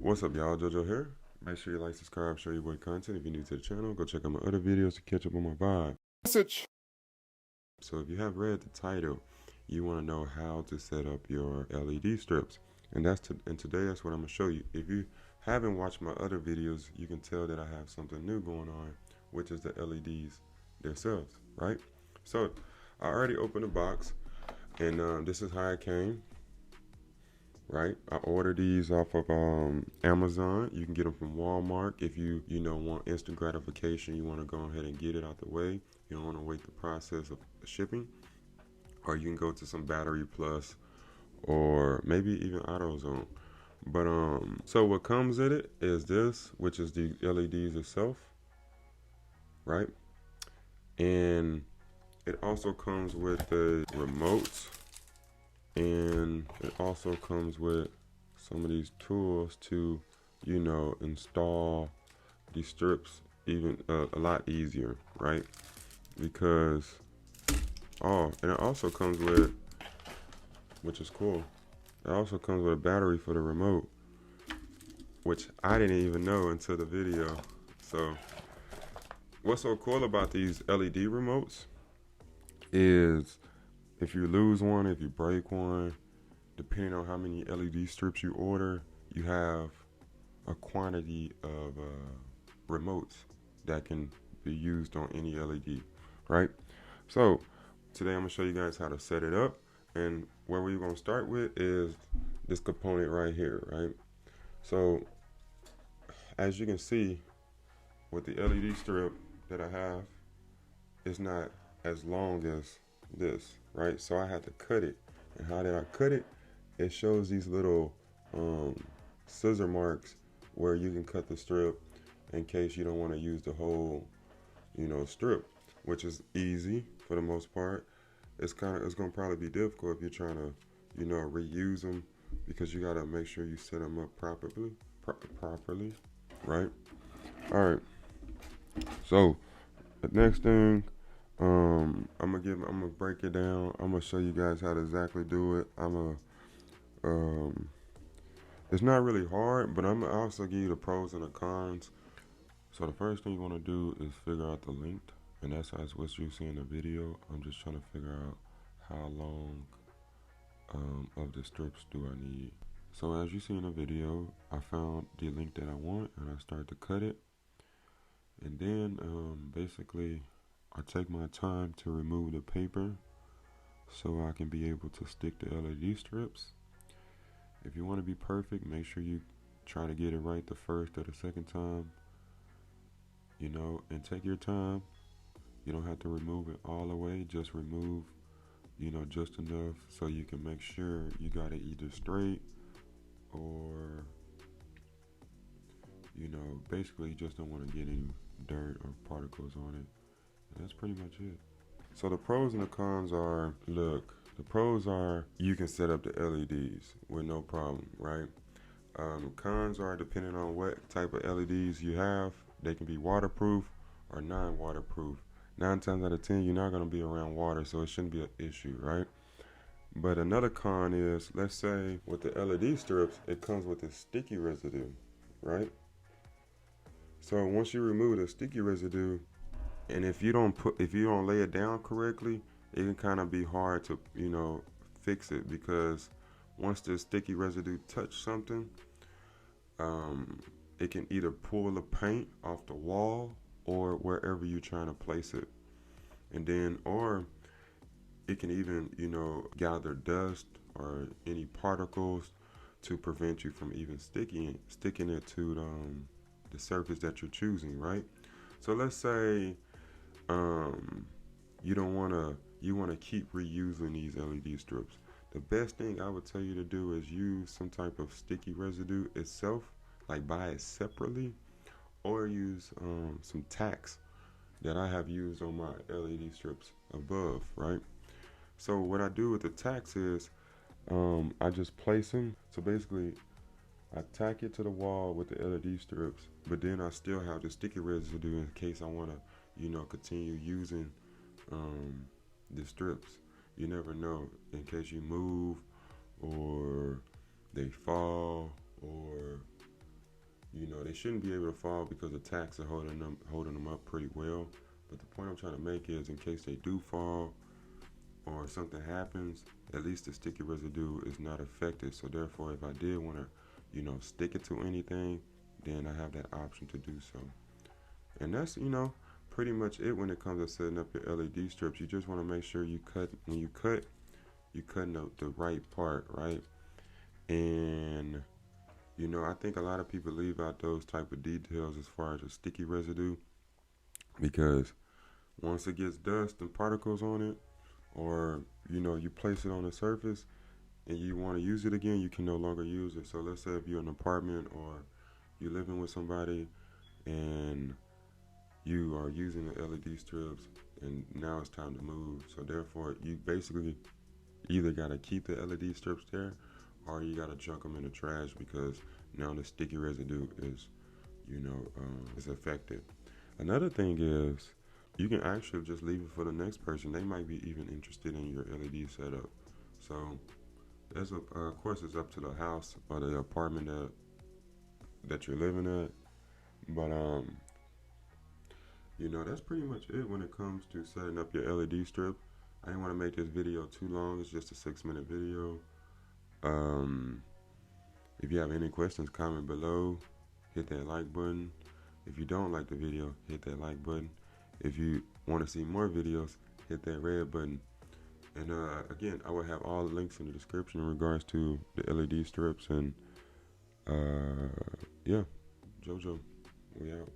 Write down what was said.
What's up, y'all? JoJo here. Make sure you like, subscribe, share your boy content. If you're new to the channel, go check out my other videos to catch up on my vibe. Message. So if you have read the title, you want to know how to set up your LED strips. And today that's what I'm going to show you. If you haven't watched my other videos, you can tell that I have something new going on, which is the LEDs themselves, right? So I already opened the box, and this is how it came. Right, I ordered these off of Amazon. You can get them from Walmart if you want instant gratification. You want to go ahead and get it out the way. You don't want to wait the process of shipping. Or you can go to some Battery Plus or maybe even AutoZone. But so what comes in it is this, which is the LEDs itself, right? And it also comes with the remotes. And it also comes with some of these tools to, install these strips even a lot easier, right? Because, and it also comes with, which is cool, it also comes with a battery for the remote, which I didn't even know until the video. So what's so cool about these LED remotes is if you lose one, if you break one, depending on how many LED strips you order, you have a quantity of remotes that can be used on any LED, right? So today I'm gonna show you guys how to set it up, and where we're gonna start with is this component right here, right? So as you can see, with the LED strip that I have, it's not as long as this, right? So I had to cut it. And how did I cut it? It shows these little scissor marks where you can cut the strip in case you don't want to use the whole strip, which is easy for the most part. It's gonna probably be difficult if you're trying to reuse them, because you gotta make sure you set them up properly, right? All right, so the next thing, I'm gonna break it down. I'm gonna show you guys how to exactly do it. It's not really hard, but I'm gonna also give you the pros and the cons. So the first thing you want to do is figure out the length, and that's what you see in the video. I'm just trying to figure out how long of the strips do I need. So as you see in the video, I found the length that I want, and I start to cut it. And then basically I take my time to remove the paper so I can be able to stick the LED strips. If you want to be perfect, make sure you try to get it right the first or the second time, and take your time. You don't have to remove it all the way, just remove, just enough so you can make sure you got it either straight or, basically you just don't want to get any dirt or particles on it. And that's pretty much it. So the pros and the cons are, look, the pros are you can set up the LEDs with no problem, right? Cons are, depending on what type of LEDs you have, they can be waterproof or non-waterproof. 9 times out of 10, you're not going to be around water, so it shouldn't be an issue, right? But another con is, let's say with the LED strips, it comes with a sticky residue, right? So once you remove the sticky residue, and if you don't lay it down correctly, it can kind of be hard to fix it, because once the sticky residue touch something, it can either pull the paint off the wall or wherever you're trying to place it, and then or it can even gather dust or any particles to prevent you from even sticking it to the surface that you're choosing, right? So let's say you want to keep reusing these LED strips. The best thing I would tell you to do is use some type of sticky residue itself, like buy it separately, or use some tacks that I have used on my LED strips above, right? So what I do with the tacks is I just place them. So basically I tack it to the wall with the LED strips, but then I still have the sticky residue in case I want to continue using the strips. You never know, in case you move or they fall or You know, they shouldn't be able to fall because the tacks are holding them up pretty well. But the point I'm trying to make is, in case they do fall or something happens, at least the sticky residue is not affected. So therefore, if I did want to, you know, stick it to anything, then I have that option to do so. And that's, you know, pretty much it when it comes to setting up your LED strips. You just want to make sure you cut, when you cut, you're cutting the right part, right? And you know, I think a lot of people leave out those type of details as far as the sticky residue, because once it gets dust and particles on it, or you know, you place it on the surface and you want to use it again, you can no longer use it. So let's say if you're in an apartment or you're living with somebody and you are using the LED strips and now it's time to move, so therefore you basically either got to keep the LED strips there or you got to chuck them in the trash, because now the sticky residue is, you know, is affected. Another thing is, you can actually just leave it for the next person. They might be even interested in your LED setup. So there's of course it's up to the house or the apartment that you're living at, but you know, that's pretty much it when it comes to setting up your LED strip. I didn't want to make this video too long. It's just a 6-minute video. If you have any questions, comment below. Hit that like button. If you don't like the video, hit that like button. If you want to see more videos, hit that red button. And again, I will have all the links in the description in regards to the LED strips. And yeah, JoJo, we out.